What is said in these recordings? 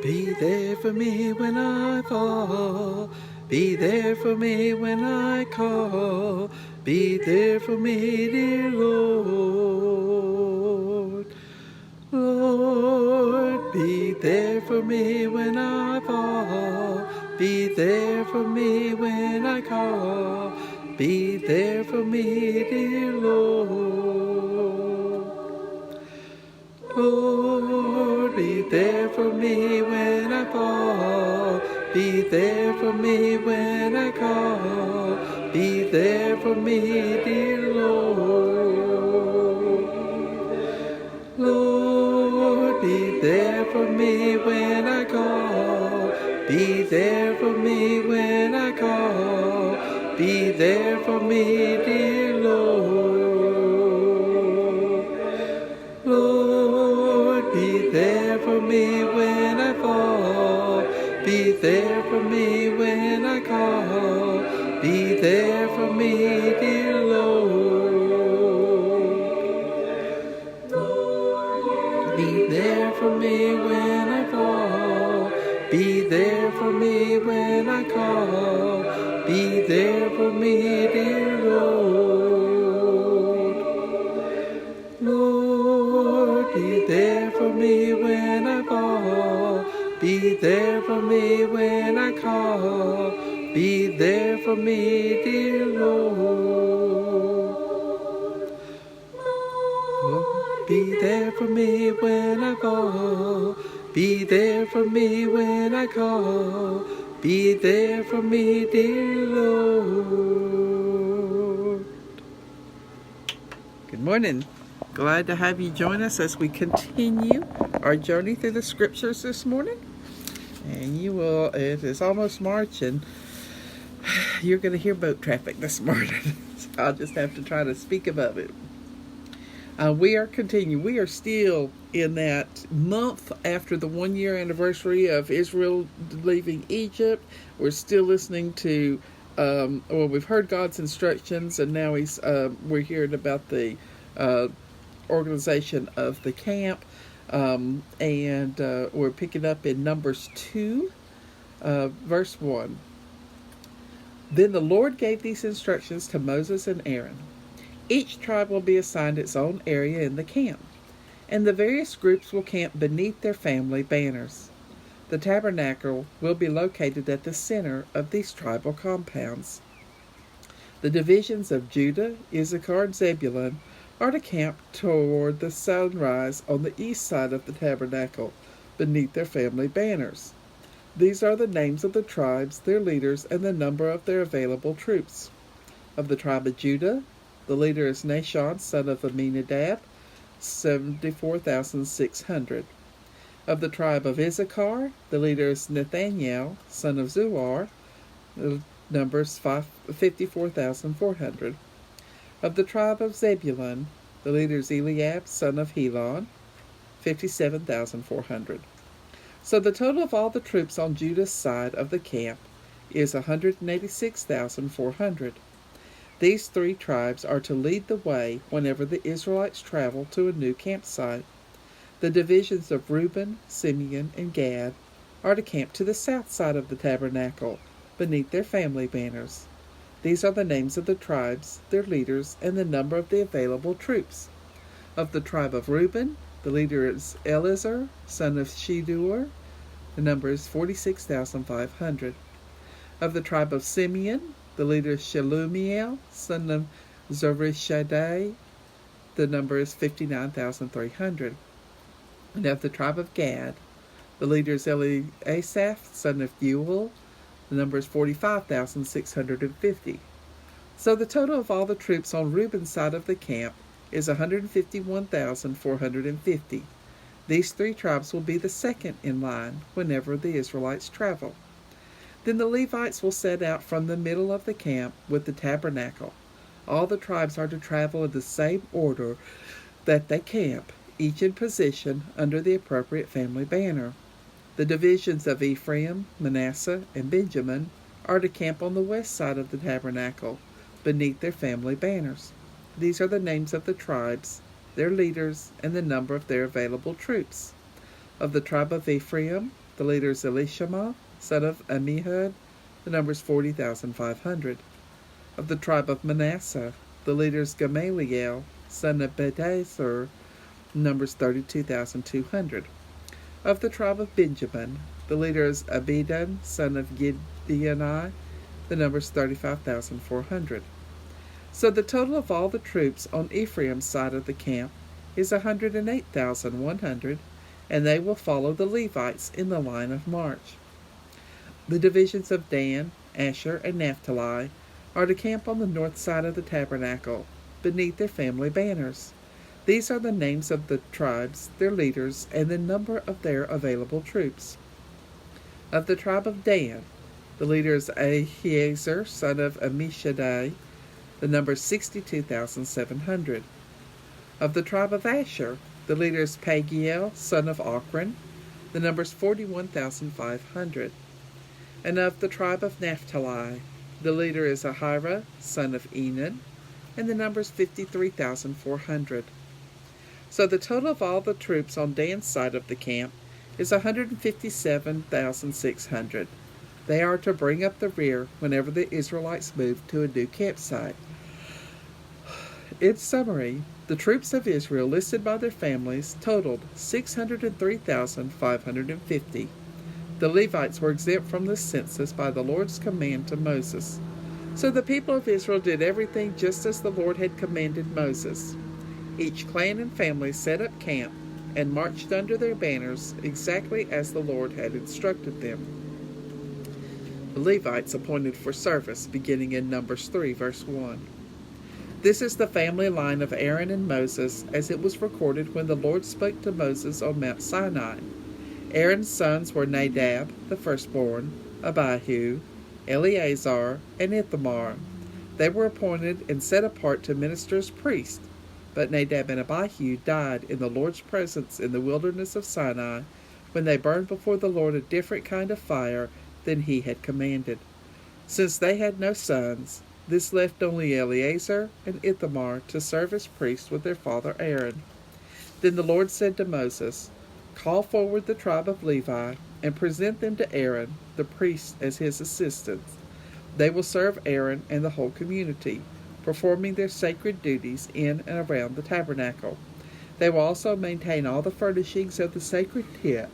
Be there for me when I fall. Be there for me when I call. Be there for me, dear Lord. Lord, be there for me when I fall. Be there for me when I call. Be there for me, dear Lord. Lord, be there for me when I fall. Be there for me when I call. Be there for me, dear Lord. Lord, be there for me when I call. Be there for me when I call. Be there for me, dear Lord. Lord, be there for me when I fall. Be there for me when I call. Be there for me, dear Lord. Be there for me when I fall. Be there for me when I call. Be there for me, dear Lord. Lord, be there for me when I fall. Be there for me when I call. Be there for me, dear Lord. Lord, be there for me when I fall. Be there for me when I call. Be there for me, dear Lord. Good morning. Glad to have you join us as we continue our journey through the scriptures this morning. And it is almost March, and you're going to hear boat traffic this morning. So I'll just have to try to speak above it. We are continuing. We are still in that month after the 1-year anniversary of Israel leaving Egypt. We're still listening to, we've heard God's instructions, and now we're hearing about the organization of the camp, and we're picking up in Numbers 2, verse 1. Then the Lord gave these instructions to Moses and Aaron. Each tribe will be assigned its own area in the camp, and the various groups will camp beneath their family banners. The tabernacle will be located at the center of these tribal compounds. The divisions of Judah, Issachar, and Zebulun are to camp toward the sunrise on the east side of the tabernacle, beneath their family banners. These are the names of the tribes, their leaders, and the number of their available troops. Of the tribe of Judah, the leader is Nahshon, son of Amminadab, 74,600. Of the tribe of Issachar, the leader is Nathaniel, son of Zuar, the number is 54,400. Of the tribe of Zebulun, the leader is Eliab, son of Helon, 57,400. So the total of all the troops on Judah's side of the camp is 186,400. These three tribes are to lead the way whenever the Israelites travel to a new campsite. The divisions of Reuben, Simeon, and Gad are to camp to the south side of the tabernacle, beneath their family banners. These are the names of the tribes, their leaders, and the number of the available troops. Of the tribe of Reuben, the leader is Elizur, son of Shedeur. The number is 46,500. Of the tribe of Simeon, the leader is Shelumiel, son of Zurishaddai. The number is 59,300. And of the tribe of Gad, the leader is Eliasaph, son of Deuel. The number is 45,650. So the total of all the troops on Reuben's side of the camp is 151,450. These three tribes will be the second in line whenever the Israelites travel. Then the Levites will set out from the middle of the camp with the tabernacle. All the tribes are to travel in the same order that they camp, each in position under the appropriate family banner. The divisions of Ephraim, Manasseh, and Benjamin are to camp on the west side of the tabernacle, beneath their family banners. These are the names of the tribes, their leaders, and the number of their available troops. Of the tribe of Ephraim, The leader is Elishama, son of Ammihud. The number is 40,500. Of the tribe of Manasseh, the leader is Gamaliel, son of Pedahzur. The number is 32,200. Of the tribe of Benjamin, the leader is Abidan, son of Gideoni. The number is 35,400. So the total of all the troops on Ephraim's side of the camp is 108,100, and they will follow the Levites in the line of march. The divisions of Dan, Asher, and Naphtali are to camp on the north side of the tabernacle, beneath their family banners. These are the names of the tribes, their leaders, and the number of their available troops. Of the tribe of Dan, the leader is Ahiezer, son of Ammishaddai. The number is 62,700. Of the tribe of Asher, the leader is Pagiel, son of Ochran. The number is 41,500. And of the tribe of Naphtali, the leader is Ahira, son of Enan, and the number is 53,400. So the total of all the troops on Dan's side of the camp is 157,600. They are to bring up the rear whenever the Israelites move to a new campsite. In summary, the troops of Israel listed by their families totaled 603,550. The Levites were exempt from the census by the Lord's command to Moses. So the people of Israel did everything just as the Lord had commanded Moses. Each clan and family set up camp and marched under their banners exactly as the Lord had instructed them. The Levites appointed for service, beginning in Numbers 3, verse 1. This is the family line of Aaron and Moses, as it was recorded when the Lord spoke to Moses on Mount Sinai. Aaron's sons were Nadab, the firstborn, Abihu, Eleazar, and Ithamar. They were appointed and set apart to minister as priests, but Nadab and Abihu died in the Lord's presence in the wilderness of Sinai, when they burned before the Lord a different kind of fire than he had commanded. Since they had no sons, this left only Eleazar and Ithamar to serve as priests with their father Aaron. Then the Lord said to Moses, "Call forward the tribe of Levi, and present them to Aaron, the priest, as his assistants. They will serve Aaron and the whole community, performing their sacred duties in and around the tabernacle. They will also maintain all the furnishings of the sacred tent,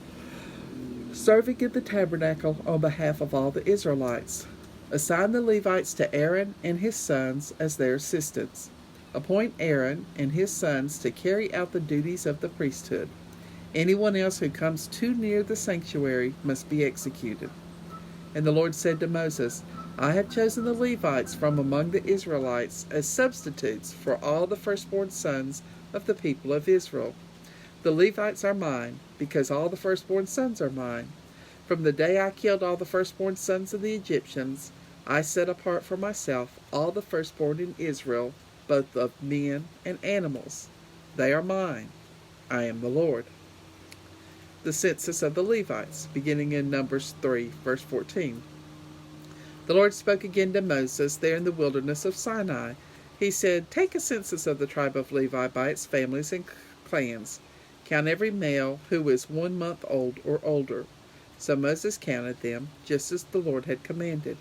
serving in the tabernacle on behalf of all the Israelites. Assign the Levites to Aaron and his sons as their assistants. Appoint Aaron and his sons to carry out the duties of the priesthood. Anyone else who comes too near the sanctuary must be executed." And the Lord said to Moses, "I have chosen the Levites from among the Israelites as substitutes for all the firstborn sons of the people of Israel. The Levites are mine, because all the firstborn sons are mine. From the day I killed all the firstborn sons of the Egyptians, I set apart for myself all the firstborn in Israel, both of men and animals. They are mine. I am the Lord." The census of the Levites, beginning in Numbers 3, verse 14. The Lord spoke again to Moses there in the wilderness of Sinai. He said, "Take a census of the tribe of Levi by its families and clans. Count every male who is 1 month old or older." So Moses counted them, just as the Lord had commanded.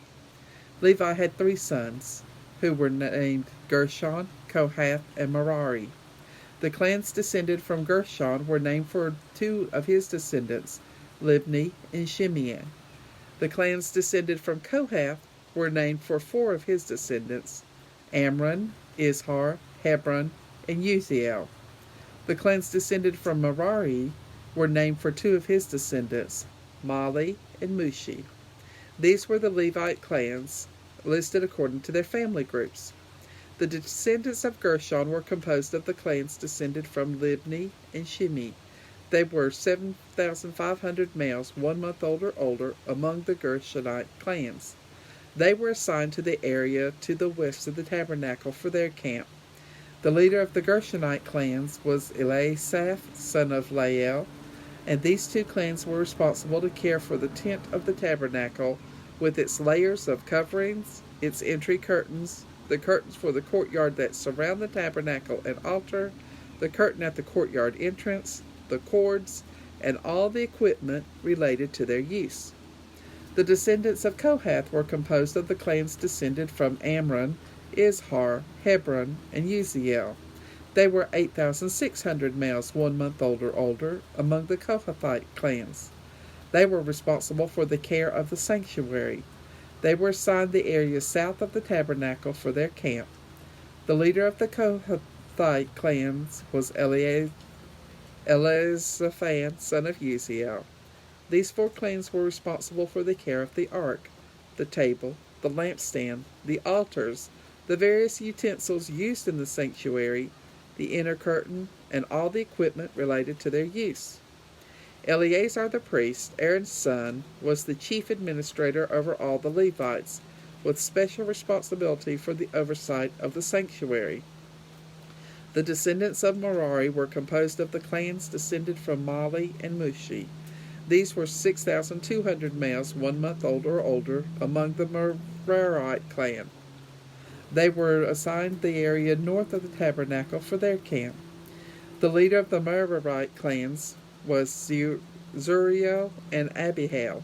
Levi had 3 sons, who were named Gershon, Kohath, and Merari. The clans descended from Gershon were named for 2 of his descendants, Libni and Shimei. The clans descended from Kohath were named for 4 of his descendants, Amram, Izhar, Hebron, and Uziel. The clans descended from Merari were named for 2 of his descendants, Mali and Mushi. These were the Levite clans, listed according to their family groups. The descendants of Gershon were composed of the clans descended from Libni and Shimei. They were 7,500 males 1 month old or older among the Gershonite clans. They were assigned to the area to the west of the tabernacle for their camp. The leader of the Gershonite clans was Eliasaph, son of Lael, and these 2 clans were responsible to care for the tent of the tabernacle, with its layers of coverings, its entry curtains, the curtains for the courtyard that surround the tabernacle and altar, the curtain at the courtyard entrance, the cords, and all the equipment related to their use. The descendants of Kohath were composed of the clans descended from Amram, Izhar, Hebron, and Uziel. They were 8,600 males 1 month old or older among the Kohathite clans. They were responsible for the care of the sanctuary. They were assigned the area south of the tabernacle for their camp. The leader of the Kohathite clans was Elizaphan, son of Uziel. These 4 clans were responsible for the care of the ark, the table, the lampstand, the altars, the various utensils used in the sanctuary, the inner curtain, and all the equipment related to their use. Eleazar the priest, Aaron's son, was the chief administrator over all the Levites, with special responsibility for the oversight of the sanctuary. The descendants of Merari were composed of the clans descended from Mali and Mushi. These were 6,200 males 1 month old or older among the Merarite clan. They were assigned the area north of the tabernacle for their camp. The leader of the Merarite clans was Zuriel and Abihail.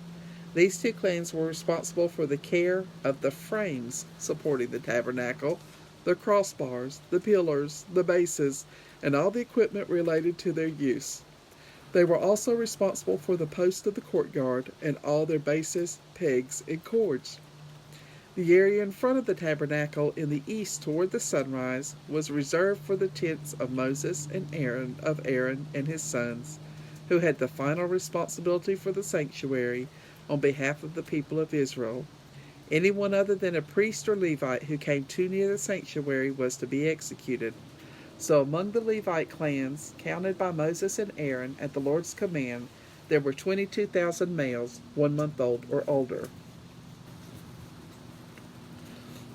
These 2 clans were responsible for the care of the frames supporting the tabernacle, the crossbars, the pillars, the bases, and all the equipment related to their use. They were also responsible for the posts of the courtyard and all their bases, pegs, and cords. The area in front of the tabernacle in the east toward the sunrise was reserved for the tents of Moses and Aaron and his sons, who had the final responsibility for the sanctuary on behalf of the people of Israel. Anyone other than a priest or Levite who came too near the sanctuary was to be executed. So among the Levite clans, counted by Moses and Aaron at the Lord's command, there were 22,000 males 1 month old or older.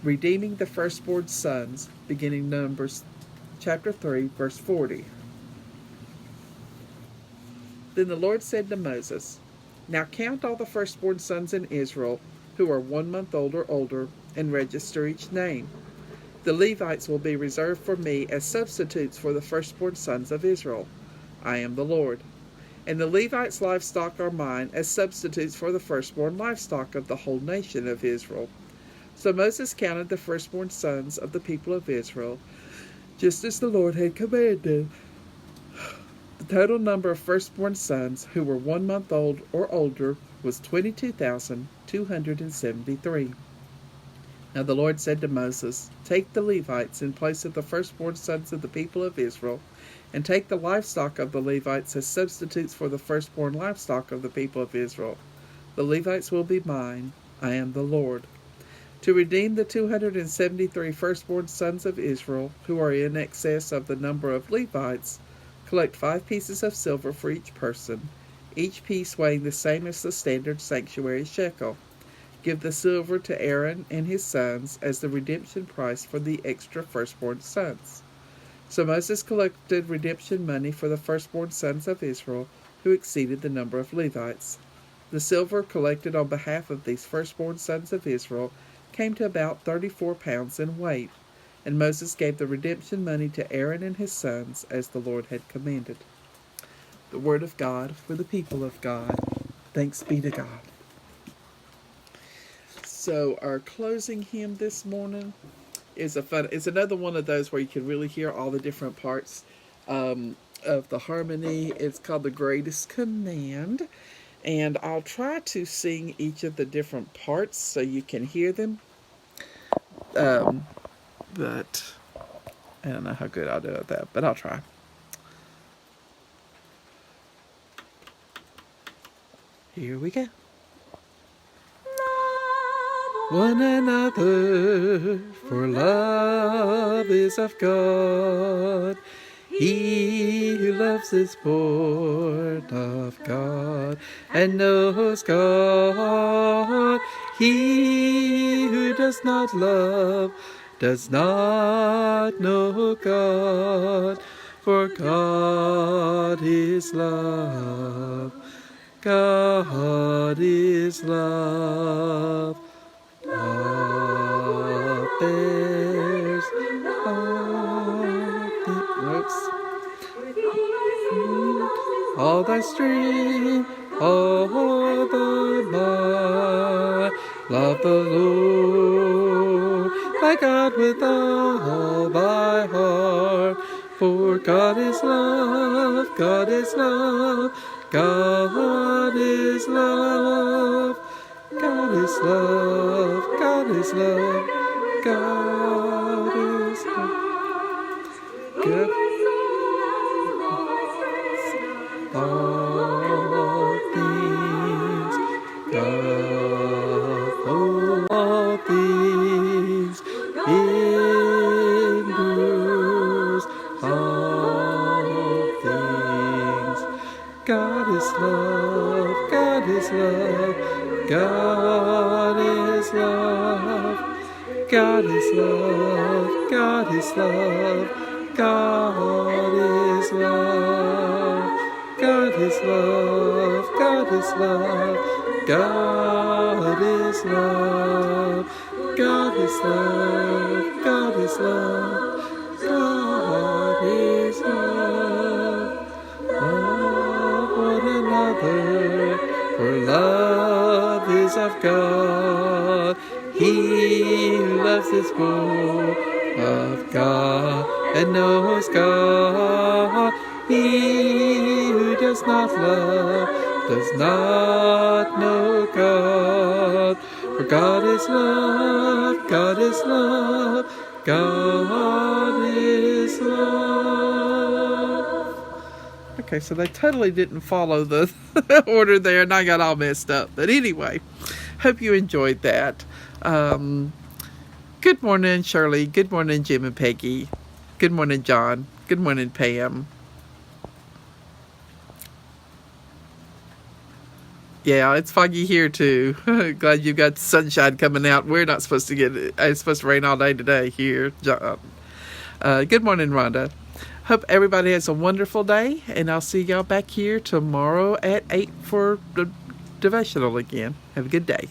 Redeeming the firstborn sons, beginning Numbers chapter 3, verse 40. Then the Lord said to Moses, "Now count all the firstborn sons in Israel who are 1 month old or older, and register each name. The Levites will be reserved for me as substitutes for the firstborn sons of Israel. I am the Lord. And the Levites' livestock are mine as substitutes for the firstborn livestock of the whole nation of Israel." So Moses counted the firstborn sons of the people of Israel, just as the Lord had commanded. The total number of firstborn sons who were 1 month old or older was 22,273. Now the Lord said to Moses, "Take the Levites in place of the firstborn sons of the people of Israel, and take the livestock of the Levites as substitutes for the firstborn livestock of the people of Israel. The Levites will be mine. I am the Lord. To redeem the 273 firstborn sons of Israel, who are in excess of the number of Levites, collect 5 pieces of silver for each person, each piece weighing the same as the standard sanctuary shekel. Give the silver to Aaron and his sons as the redemption price for the extra firstborn sons." So Moses collected redemption money for the firstborn sons of Israel, who exceeded the number of Levites. The silver collected on behalf of these firstborn sons of Israel came to about 34 pounds in weight, and Moses gave the redemption money to Aaron and his sons as the Lord had commanded. The word of God for the people of God. Thanks be to God. So our closing hymn this morning is another one of those where you can really hear all the different parts of the harmony. It's called "The Greatest Command," and I'll try to sing each of the different parts so you can hear them. But I don't know how good I'll do at that, but I'll try. Here we go. One another, for love is of God. He who loves is born of God and knows God. He who does not love does not know God, for God is love. God is love. Love bears all all thy strength, all thy might. Love the Lord thy God with all thy heart. For God is love, God is love, God is love, God is love, God is love, God is love. Good. All things, God, all things endures, all things. God is love, God is love, God is love, God is love, God is love, God is love, God is love, God is love, God is love, God is love, God is love, God is love. Love one another, for love is of God. He who loves is born of God and knows God. He who does not love does not know God. For God is love, God is love, God is love. Okay, so they totally didn't follow the order there, and I got all messed up. But anyway, hope you enjoyed that. Good morning, Shirley. Good morning, Jim and Peggy. Good morning, John. Good morning, Pam. Yeah, it's foggy here too. Glad you got sunshine coming out. We're not supposed to get it. It's supposed to rain all day today here, John. Good morning, Rhonda. Hope everybody has a wonderful day, and I'll see y'all back here tomorrow at 8 for the devotional again. Have a good day.